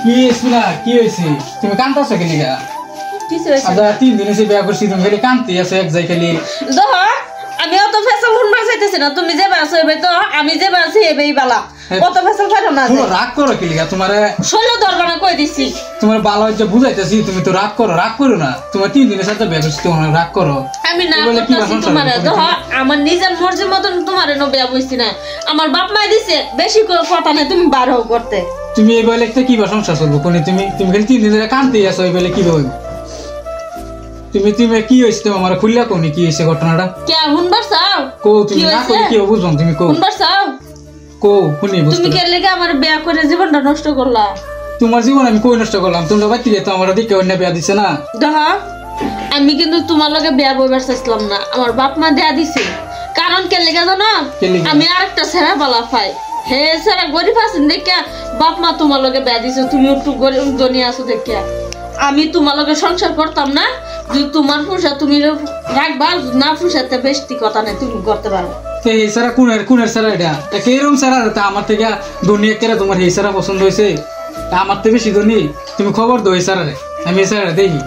কি ইসমিনা কি হইছে তুমি কাঁদতাছ কেন গা কিছু হইছে আচ্ছা 3 দিন এসে বিয়া করছি তুমি খালি কাঁদতে আছো এক জায়গায় খালি দহ আমি অত ফেসাল হুনবার চাইতেছি না তুমি যে বাস হইবে তো আমি যে বাস হইবেই বালা কত ফেসাল ফাটো না তুমি রাগ করো কি লাগা তোমারে শৈল দরবানা কই দিছি তোমার ভালো হইছে বুঝাইতেছি তুমি তো রাগ করো না তোমার 3 দিনের সাথে বিয়া করছি তুমি রাগ করো আমি না করতেছি তোমারে দহ আমার নিজের মর্জি মতন তোমারে ন বিয়া বইছি না আমার বাপ মা দিছে বেশি কথা না তুমি বার হও করতে তুমি এই বলে একটা কি বা সংসার চলবো কোনি তুমি খালি 3 দিন ধরে কাঁদতে আছো এই বলে কি হইব তুমি কি হইছে তোমার আমার খুললা কোনি কি হইছে ঘটনাটা কে হুনবার চাও কো তুমি না কই কি বুঝছো তুমি কো হুনবার চাও কো শুনি বুঝছো তুমি কে লাগা আমার বিয়া করে জীবনটা নষ্ট করলা তোমার জীবন আমি কই নষ্ট করলাম তোমরা বাতি তো আমার দিকে অন্য বিয়া দিছে না দহ আমি কিন্তু তোমার লগে বিয়া বইবার চাইছিলাম না আমার বাপ মা দেয়া দিছে কারণ কে লাগা জানো আমি আরেকটা ছেড়া বালা পাই হে ছেড়া গরিব আছেন দেখে বাপ মা তোমার লগে বিয়া দিছে তুমি একটু গরিব ধনী আছো দেখে আমি তোমার লগে সংসার করতাম না যে তোমার ফুসা তুমি রাখবা না ফুসাতে বেশি কথা নাই তুমি করতে পারো এই সারা কোনের সারা এটা এরকম সারা আমার থেকে ধনী একটা তোমার এই সারা পছন্দ হয়েছে আমার থেকে বেশি ধনী তুমি খবর দো এই সারারে আমি এই সারা দেখি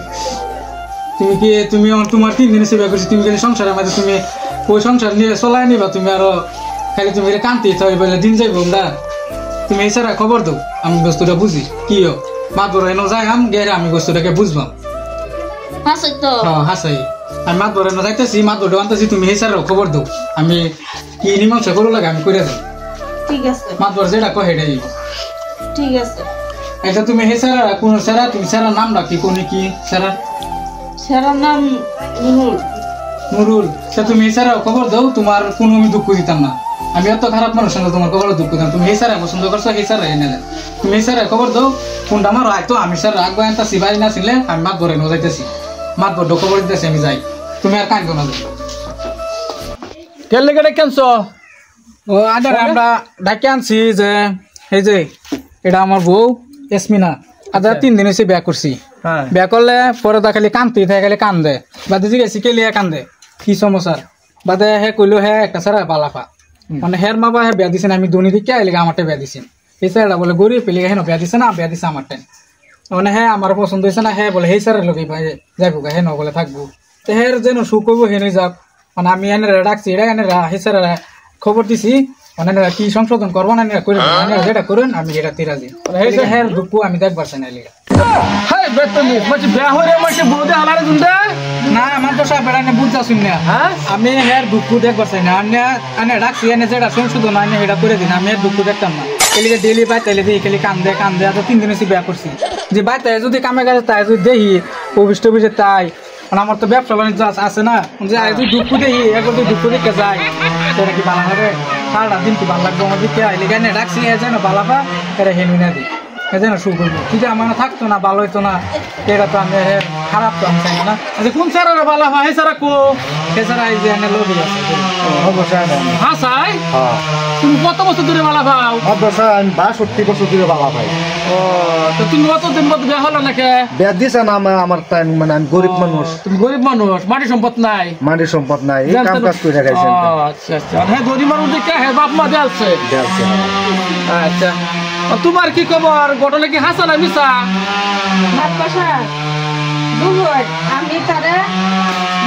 তুমি তোমার 3 দিনে সেবা করছি তুমি খালি সংসারের মধ্যে তুমি ওই সংসার নিয়ে চলাই নিবা তুমি আরো খালি তুমি কান্তি থাকবে বলে দিন যাইব না তুমি এই সারা খবর দাও আমি বস্তুটা বুঝি কি মাত বড় এনে যাই গেলে আমি বস্তুটাকে বুঝবাম হাসাই তো হাসাই আমি মাত বড় এনে যাইতেছি মাত বড় আনতেছি তুমি এই সারা খবর দাও আমি কি নিমন্ত্র করো লাগে আমি করে দেব ঠিক আছে মাত বড় যেটা কয় এটাই ঠিক আছে আচ্ছা তুমি হে সারা কোন সারা তুমি সারা নাম রাখি কোনি কি সারা সারা নাম নুরুল তা তুমি এই সারা খবর দাও তোমার কোনো আমি দুঃখ দিতাম না আমি এত খারাপ মানুষ সঙ্গে তোমার খবর দুঃখ দিতাম তুমি এই সারা পছন্দ করছো এই সারা এনে দেন তুমি এই সারা খবর দাও কোনটা আমার হয়তো আমি স্যার রাখবো এনতা সিবাই না ছিলে আমি মাত বরে যাইতেছি মাত বড় খবর দিতেছি আমি যাই তুমি আর কাঁদো না কেন লেগে কেনছো ও আদার আমরা ডাকে আনছি যে এই যে এটা আমার বউ এসমিনা আদার 3 দিন এসে বিয়া করছি বিয়া করলে পরে তা খালি কান্দতে থাকে খালি কান্দে বাদে জিজ্ঞাসি কেলিয়া কান্দে কি সমস্যা বাদে হে কইলো হে একটা সারা বালাফা মানে হের মা বা হে বিয়া দিছেন আমি ধনী দিকে এলাকা আমারটা বিয়া দিছেন এই স্যারটা বলে গরিব পেলে হেন বিয়া দিছে না বিয়া দিছে আমারটা মানে হ্যাঁ আমার পছন্দ হয়েছে না হ্যাঁ বলে সেই স্যারের লোক যাইব হে ন বলে থাকবো তো হের যেন সুখ হইব হেনে যাক মানে আমি এনে ডাকছি এটা এনে সেই স্যারের খবর দিছি মানে কি সংশোধন করবো না করে যেটা করুন আমি যেটা তিরাজি হের দুঃখ আমি দেখবার চাই না এলাকা না আমার তো সব বেড়ানে বুঝতেছি না আমি হের দুঃখ দেখবার চাই না আমি ডাকছি এনে যেটা সংশোধন আমি সেটা করে দিন আমি এর দুঃখ দেখতাম না এলিকে ডেলি বাই তাইলে দেখি খালি কান্দে আর 3 দিন এসে বিয়া করছি যে বাই তাই যদি কামে গেছে তাই যদি দেখি অফিস টফিসে তাই আমার তো ব্যবসা বাণিজ্য আছে না যে যদি দুঃখ দেখি একবার যদি দুঃখ দেখে যায় সেটা কি ভালো হবে সারাটা দিন কি ভালো লাগবে আমাদের কে আইলে গানে ডাকছি যেন ভালাপা এটা হেনু না দিই যেন সুখ করবো যদি আমার থাকতো না ভালো হইতো না এটা তো আমি খারাপ তো আমি চাই না কোন স্যারের ভালো হয় হে স্যারা কো হে স্যারা এই যে এনে লোভি আছে অবশ্যই হ্যাঁ সাই তুমি কত বছর ধরে ভালো পাও অবশ্যই আমি 62 বছর ধরে ভালো পাই ও তো তুমি কতদিন পর বিয়ে হলো নাকি বিয়ে দিছে না আমার টাইম মানে আমি গরিব মানুষ তুমি গরিব মানুষ মাটি সম্পদ নাই এই কাম কাজ করে খাইছেন আচ্ছা আচ্ছা হ্যাঁ গরিব মানুষ দেখে হ্যাঁ বাপ মা দেলছে আচ্ছা তোমার কি খবর ঘটনা কি হাসা না মিছা আমি তারে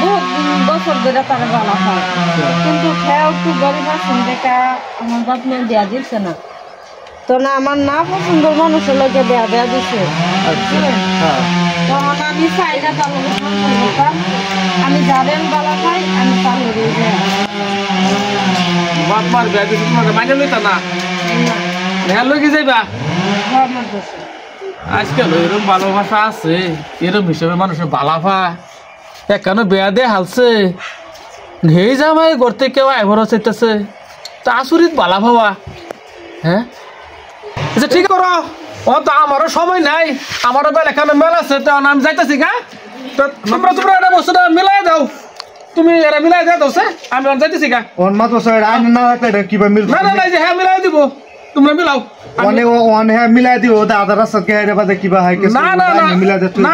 বহুত বছর ধরে তারে ভালো হয় কিন্তু খেয়াল একটু গরিব আছেন দেখা আমার বাপ মা দেয়া দিচ্ছে না তো না আমার না পছন্দ মানুষের লোকে দেয়া দিচ্ছে তখন আমি চাই না তার আমি যাবেন বালা খাই আমি তার হয়ে যাই বাপ মার দেয়া দিচ্ছে তোমাকে মাইনে লইতা না হ্যাঁ লই কি যাইবা আজকাল এরকম ভালোবাসা আছে এরকম হিসেবে মানুষের ভালাফা এখানে বেয়া দিয়ে হালছে ঘেই যাবাই করতে কেউ আইভর চাইতেছে তা আসুরিত ভালা ভাবা হ্যাঁ আচ্ছা ঠিক করো ও তো আমারও সময় নাই আমারও বেলা এখানে মেল আছে তো আমি যাইতেছি গা তো তোমরা এটা বস্তুটা মিলাই দাও তুমি এরা মিলাই দাও সে আমি যাইতেছি গা মাত্র না কিবা মিল না যে হ্যাঁ মিলাই দিব তোমরা মিলাও মিলাই দিব আধা রাস্তা কিবা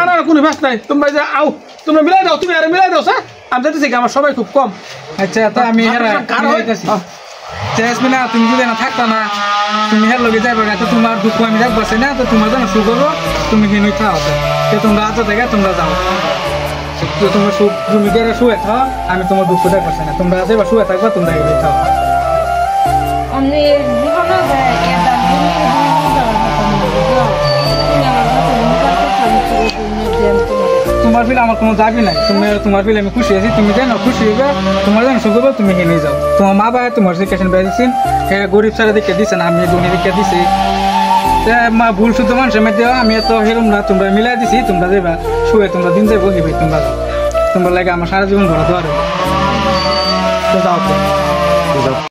না কোনো ব্যস্ত নাই তোমরা যে আও তোমরা মিলাই দাও তুমি আর মিলাই দাও স্যার আমি যাইতেছি আমার সময় খুব কম আচ্ছা তা আমি তুমি যদি না থাকতো না তুমি হের লগে যাইবে না, তো তোমার দুঃখ আমি দেখবাছি না, তো তোমার যেন সুখ হবো, তুমি হিনুই থাও। তো তোমরা আজ থেকে তোমরা যাও, তো তোমার সুখ তুমি গেলে শুয়ে থাও, আমি তোমার দুঃখ দেখবাছি না। তোমরা যাইবা শুয়ে থাকবা, তোমরা হিনুই থাও। আমি জীবনে তোমার ফিলে আমার কোনো দাবি নাই, তুমি তোমার ফিলে আমি খুশি আছি, তুমি জানো খুশি হবে, তোমার যেন সুখ হবে, তুমি হিনে যাও। তোমার মা বাবা তোমার শিক্ষাশন বেড়েছেন, হ্যাঁ গরিব সারা দিকে দিচ্ছেন, আমি ধনী দিকে দিছি, মা ভুল শুধু মানুষের মধ্যে আমি এত হেরুম না, তোমরা মিলাই দিছি, তোমরা যাইবা শুয়ে, তোমরা দিন যাইব হিবে, তোমরা লাগে আমার সারা জীবন ভরা তো আর যাও।